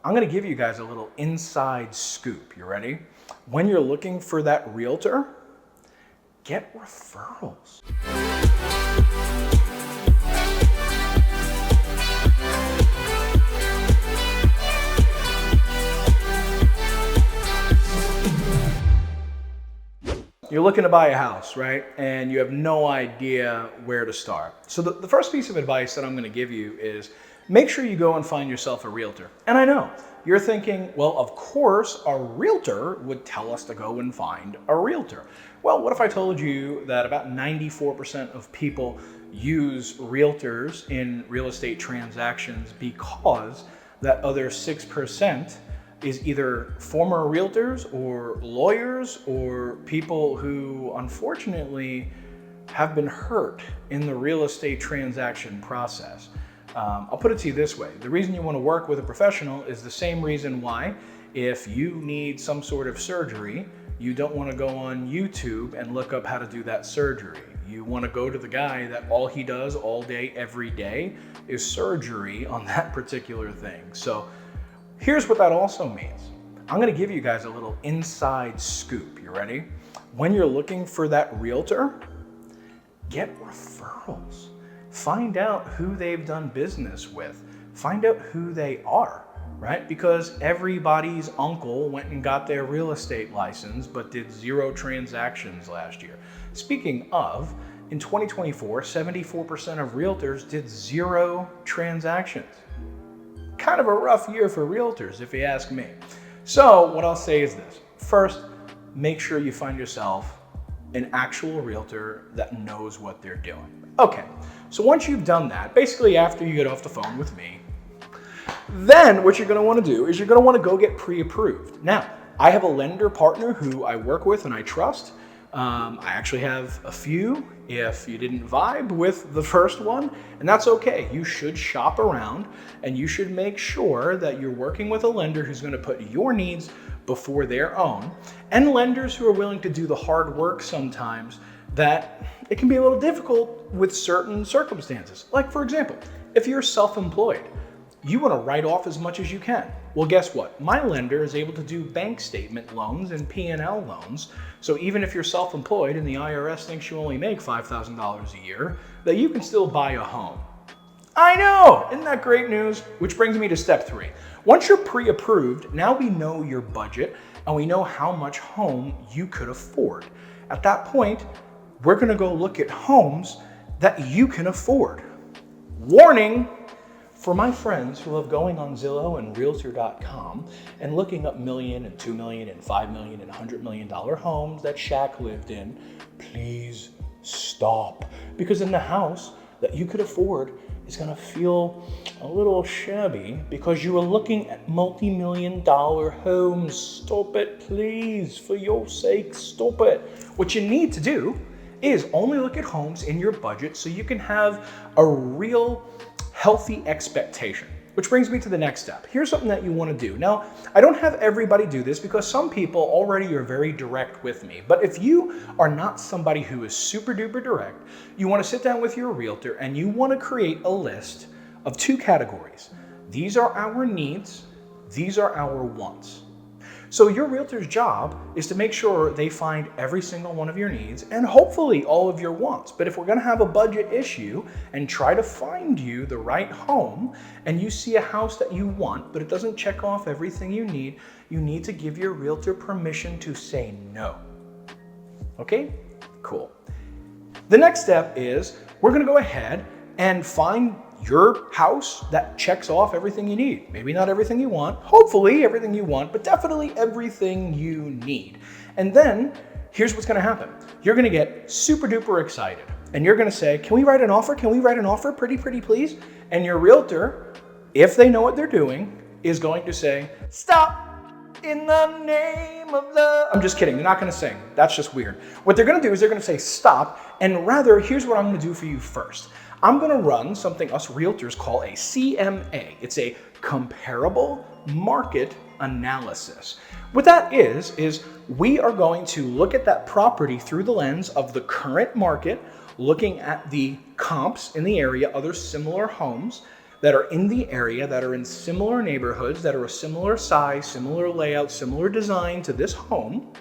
I'm going to give you guys a little inside scoop. You ready? When you're looking for that realtor, get referrals. You're looking to buy a house, right? And you have no idea where to start. So the first piece of advice that I'm going to give you is make sure you go and find yourself a realtor. And I know you're thinking, well, of course, a realtor would tell us to go and find a realtor. Well, what if I told you that about 94% of people use realtors in real estate transactions because that other 6% is either former realtors or lawyers or people who unfortunately have been hurt in the real estate transaction process. I'll put it to you this way. The reason you want to work with a professional is the same reason why if you need some sort of surgery, you don't want to go on YouTube and look up how to do that surgery. You want to go to the guy that all he does all day, every day is surgery on that particular thing. So here's what that also means. I'm going to give you guys a little inside scoop. You ready? When you're looking for that realtor, get referrals. Find out who they've done business with. Find out who they are, right? Because everybody's uncle went and got their real estate license but did 0 transactions last year. Speaking of, in 2024, 74% of realtors did 0 transactions. Kind of a rough year for realtors, if you ask me. So what I'll say is this. First, make sure you find yourself an actual realtor that knows what they're doing. Okay, so once you've done that, basically after you get off the phone with me, then what you're going to want to do is you're going to want to go get pre-approved. Now, I have a lender partner who I work with and I trust. I actually have a few if you didn't vibe with the first one, and that's okay. You should shop around and you should make sure that you're working with a lender who's going to put your needs before their own, and lenders who are willing to do the hard work sometimes that it can be a little difficult with certain circumstances. Like for example, if you're self-employed, you want to write off as much as you can. Well, guess what? My lender is able to do bank statement loans and P&L loans. So even if you're self-employed and the IRS thinks you only make $5,000 a year, that you can still buy a home. I know, isn't that great news? Which brings me to step 3. Once you're pre-approved, now we know your budget and we know how much home you could afford. At that point, we're going to go look at homes that you can afford. Warning! For my friends who love going on Zillow and realtor.com and looking up $1 million and $2 million and $5 million and $100 million homes that Shaq lived in, please stop. Because in the house that you could afford is going to feel a little shabby because you are looking at multi-million-dollar homes. Stop it, please. For your sake, stop it. What you need to do is only look at homes in your budget so you can have a real healthy expectation. Which brings me to the next step. Here's something that you want to do. Now, I don't have everybody do this because some people already are very direct with me. But if you are not somebody who is super duper direct, you want to sit down with your realtor and you want to create a list of 2 categories. These are our needs. These are our wants. So your realtor's job is to make sure they find every single one of your needs and hopefully all of your wants. But if we're going to have a budget issue and try to find you the right home and you see a house that you want, but it doesn't check off everything you need to give your realtor permission to say no. Okay? Cool. The next step is we're going to go ahead and find your house that checks off everything you need. Maybe not everything you want, hopefully everything you want, but definitely everything you need. And then here's what's gonna happen. You're gonna get super duper excited and you're gonna say, can we write an offer? Can we write an offer? Pretty please? And your realtor, if they know what they're doing, is going to say, stop. In the name of love. I'm just kidding. They're not going to sing. That's just weird. What they're going to do is they're going to say stop. And rather, here's what I'm going to do for you first. I'm going to run something us realtors call a CMA. It's a comparable market analysis. What that is we are going to look at that property through the lens of the current market, looking at the comps in the area, other similar homes, that are in the area, that are in similar neighborhoods, that are a similar size, similar layout, similar design to this home.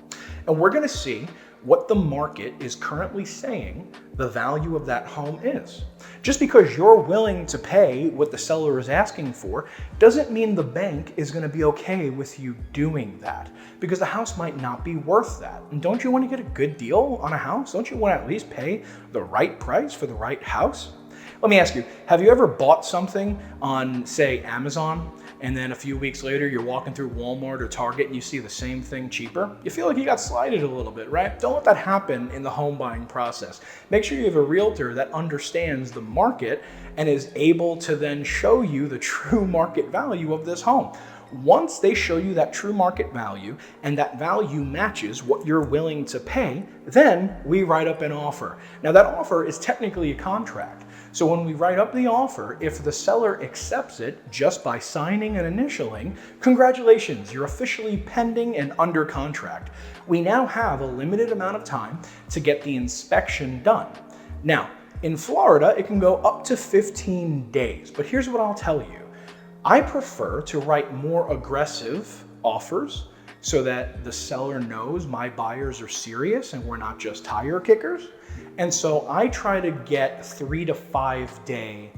And we're going to see what the market is currently saying the value of that home is. Just because you're willing to pay what the seller is asking for doesn't mean the bank is going to be okay with you doing that, because the house might not be worth that. And don't you want to get a good deal on a house? Don't you want to at least pay the right price for the right house? Let me ask you, have you ever bought something on, say, Amazon, and then a few weeks later you're walking through Walmart or Target and you see the same thing cheaper? You feel like you got slighted a little bit, right? Don't let that happen in the home buying process. Make sure you have a realtor that understands the market and is able to then show you the true market value of this home. Once they show you that true market value and that value matches what you're willing to pay, then we write up an offer. Now that offer is technically a contract. So when we write up the offer, if the seller accepts it just by signing and initialing, congratulations, you're officially pending and under contract. We now have a limited amount of time to get the inspection done. Now, in Florida, it can go up to 15 days, but here's what I'll tell you. I prefer to write more aggressive offers so that the seller knows my buyers are serious and we're not just tire kickers. And so I try to get 3 to 5 day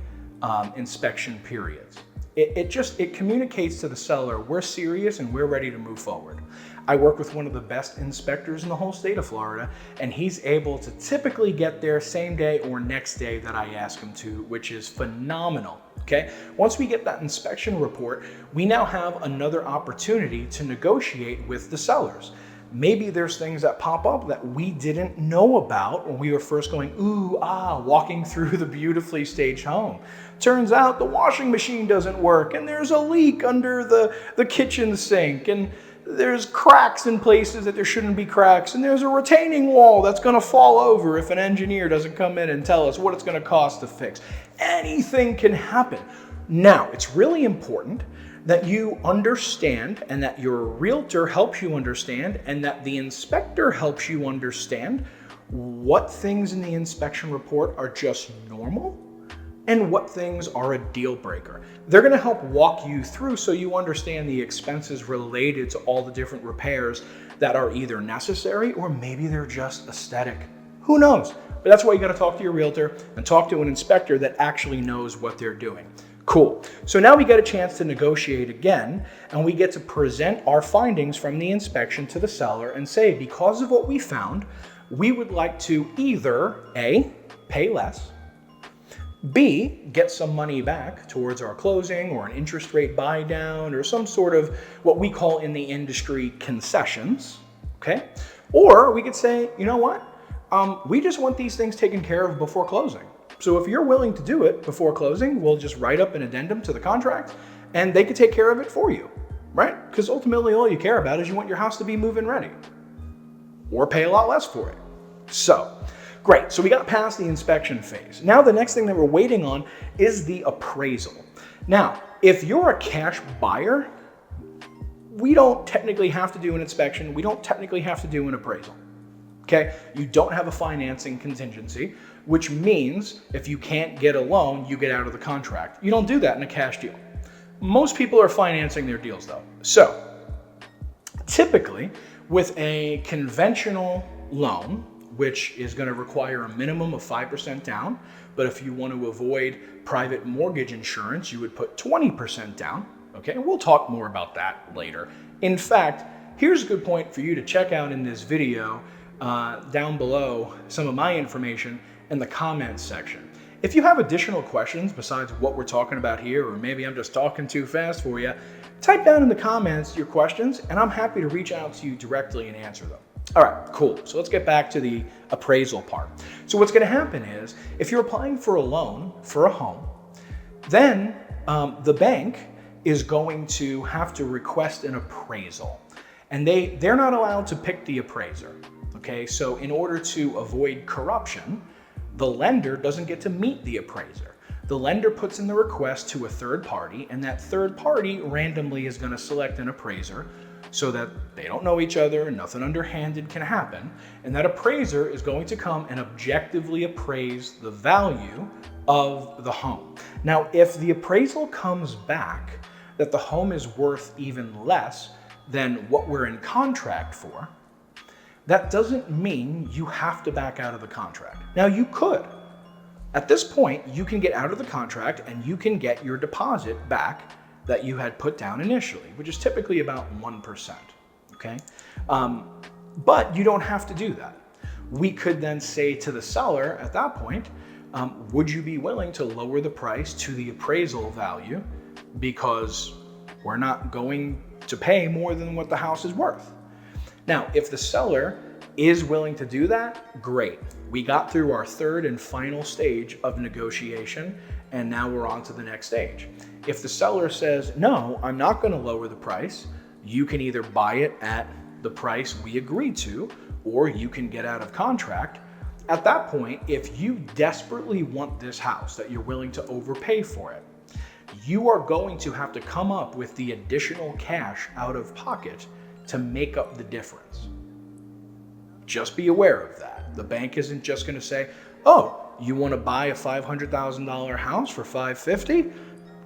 inspection periods. It communicates to the seller, we're serious and we're ready to move forward. I work with one of the best inspectors in the whole state of Florida, and he's able to typically get there same day or next day that I ask him to, which is phenomenal. Okay. Once we get that inspection report, we now have another opportunity to negotiate with the sellers. Maybe there's things that pop up that we didn't know about when we were first going, walking through the beautifully staged home. Turns out the washing machine doesn't work, and there's a leak under the kitchen sink, and there's cracks in places that there shouldn't be cracks, and there's a retaining wall that's going to fall over if an engineer doesn't come in and tell us what it's going to cost to fix. Anything can happen. Now, it's really important that you understand, and that your realtor helps you understand, and that the inspector helps you understand what things in the inspection report are just normal and what things are a deal breaker. They're going to help walk you through so you understand the expenses related to all the different repairs that are either necessary or maybe they're just aesthetic. Who knows? But that's why you got to talk to your realtor and talk to an inspector that actually knows what they're doing. Cool. So now we get a chance to negotiate again, and we get to present our findings from the inspection to the seller and say, because of what we found, we would like to either A, pay less, B, get some money back towards our closing or an interest rate buy down or some sort of what we call in the industry concessions, okay? Or we could say, you know what? We just want these things taken care of before closing. So if you're willing to do it before closing, we'll just write up an addendum to the contract and they could take care of it for you, right? Because ultimately all you care about is you want your house to be move-in ready or pay a lot less for it. So, great. So we got past the inspection phase. Now the next thing that we're waiting on is the appraisal. Now, if you're a cash buyer, we don't technically have to do an inspection. We don't technically have to do an appraisal. Okay, you don't have a financing contingency, which means if you can't get a loan, you get out of the contract. You don't do that in a cash deal. Most people are financing their deals though. So typically with a conventional loan, which is going to require a minimum of 5% down, but if you want to avoid private mortgage insurance, you would put 20% down. Okay, and we'll talk more about that later. In fact, here's a good point for you to check out in this video. Down below some of my information in the comments section. If you have additional questions besides what we're talking about here, or maybe I'm just talking too fast for you, type down in the comments your questions and I'm happy to reach out to you directly and answer them. All right, cool. So let's get back to the appraisal part. So what's going to happen is if you're applying for a loan for a home, then the bank is going to have to request an appraisal, and they're not allowed to pick the appraiser. Okay, so in order to avoid corruption, the lender doesn't get to meet the appraiser. The lender puts in the request to a third party, and that third party randomly is going to select an appraiser so that they don't know each other and nothing underhanded can happen. And that appraiser is going to come and objectively appraise the value of the home. Now, if the appraisal comes back that the home is worth even less than what we're in contract for, that doesn't mean you have to back out of the contract. Now, you could. At this point, you can get out of the contract and you can get your deposit back that you had put down initially, which is typically about 1%, okay? But you don't have to do that. We could then say to the seller at that point, would you be willing to lower the price to the appraisal value because we're not going to pay more than what the house is worth? Now, if the seller is willing to do that, great. We got through our third and final stage of negotiation, and now we're on to the next stage. If the seller says, no, I'm not going to lower the price, you can either buy it at the price we agreed to, or you can get out of contract. At that point, if you desperately want this house that you're willing to overpay for it, you are going to have to come up with the additional cash out of pocket to make up the difference. Just be aware of that. The bank isn't just going to say, oh, you want to buy a $500,000 house for $550,000?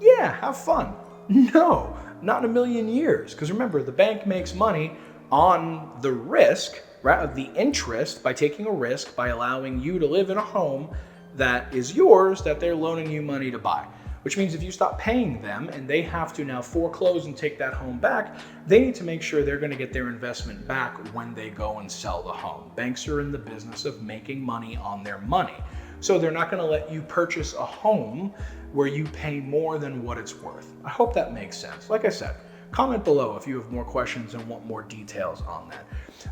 Yeah, have fun. No, not in a million years. Because remember, the bank makes money on the risk, right, the interest, by taking a risk, by allowing you to live in a home that is yours, that they're loaning you money to buy. Which means if you stop paying them and they have to now foreclose and take that home back, they need to make sure they're going to get their investment back when they go and sell the home. Banks are in the business of making money on their money. So they're not going to let you purchase a home where you pay more than what it's worth. I hope that makes sense. Like I said, comment below if you have more questions and want more details on that.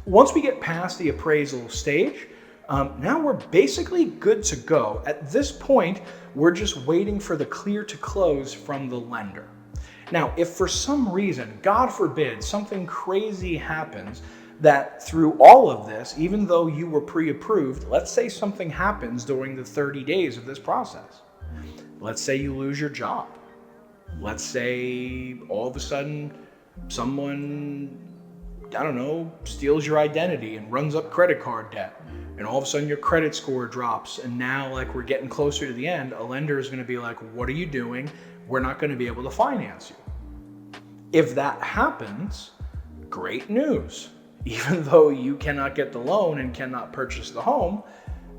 Once we get past the appraisal stage, now we're basically good to go. At this point, we're just waiting for the clear to close from the lender. Now, if for some reason, God forbid, something crazy happens that through all of this, even though you were pre-approved, let's say something happens during the 30 days of this process. Let's say you lose your job. Let's say all of a sudden someone, I don't know, steals your identity and runs up credit card debt. And all of a sudden your credit score drops. And now, like, we're getting closer to the end, a lender is going to be like, what are you doing? We're not going to be able to finance you. If that happens, great news. Even though you cannot get the loan and cannot purchase the home,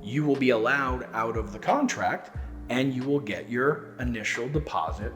you will be allowed out of the contract and you will get your initial deposit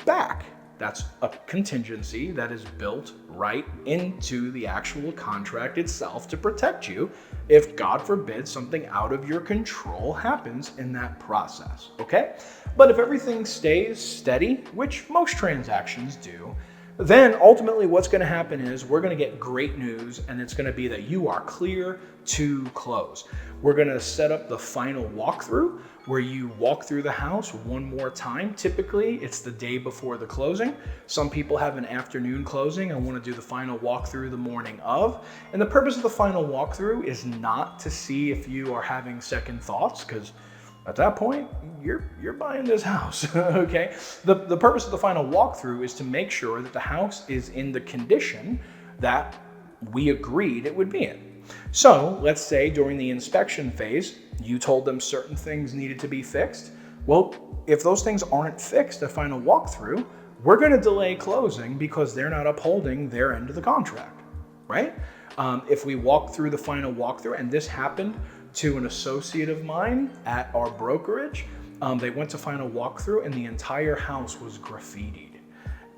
back. That's a contingency that is built right into the actual contract itself to protect you if, God forbid, something out of your control happens in that process, okay? But if everything stays steady, which most transactions do, then ultimately what's going to happen is we're going to get great news, and it's going to be that you are clear to close. We're going to set up the final walkthrough where you walk through the house one more time. Typically, it's the day before the closing. Some people have an afternoon closing and want to do the final walkthrough the morning of. And the purpose of the final walkthrough is not to see if you are having second thoughts, because at that point, you're buying this house, okay? The purpose of the final walkthrough is to make sure that the house is in the condition that we agreed it would be in. So let's say during the inspection phase, you told them certain things needed to be fixed. Well, if those things aren't fixed at final walkthrough, we're going to delay closing because they're not upholding their end of the contract, right? If we walk through the final walkthrough, and this happened to an associate of mine at our brokerage, they went to final walkthrough and the entire house was graffitied,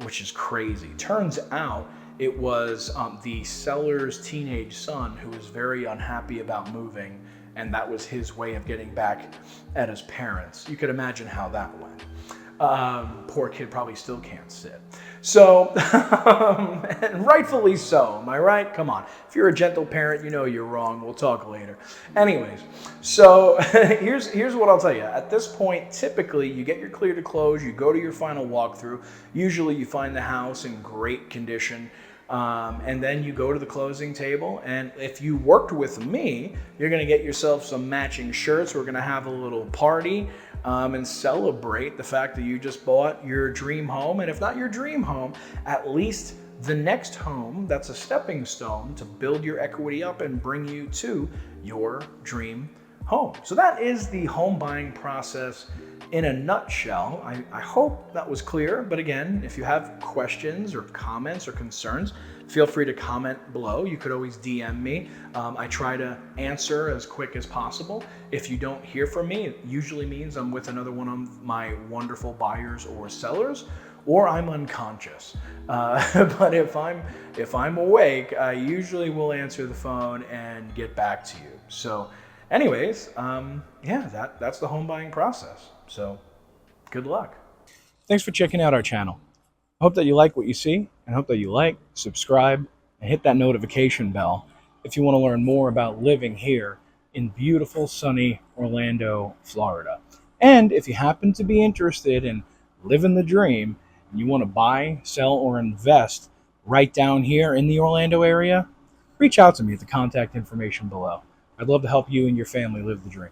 which is crazy. Turns out it was the seller's teenage son who was very unhappy about moving, and that was his way of getting back at his parents. You could imagine how that went. Poor kid probably still can't sit. So, and rightfully so, am I right? Come on. If you're a gentle parent, you know you're wrong. We'll talk later. Anyways, so here's what I'll tell you. At this point, typically, you get your clear to close, you go to your final walkthrough. Usually you find the house in great condition. And then you go to the closing table, and if you worked with me, you're going to get yourself some matching shirts. We're going to have a little party and celebrate the fact that you just bought your dream home. And if not your dream home, at least the next home that's a stepping stone to build your equity up and bring you to your dream home. So that is the home buying process in a nutshell. I hope that was clear, but again, if you have questions or comments or concerns, feel free to comment below. You could always DM me. I try to answer as quick as possible. If you don't hear from me, it usually means I'm with another one of my wonderful buyers or sellers, or I'm unconscious. But if I'm awake, I usually will answer the phone and get back to you. So anyways, yeah, that's the home buying process. So good luck. Thanks for checking out our channel. I hope that you like what you see, and hope that you like, subscribe, and hit that notification bell if you want to learn more about living here in beautiful, sunny Orlando, Florida. And if you happen to be interested in living the dream, and you want to buy, sell, or invest right down here in the Orlando area, reach out to me at the contact information below. I'd love to help you and your family live the dream.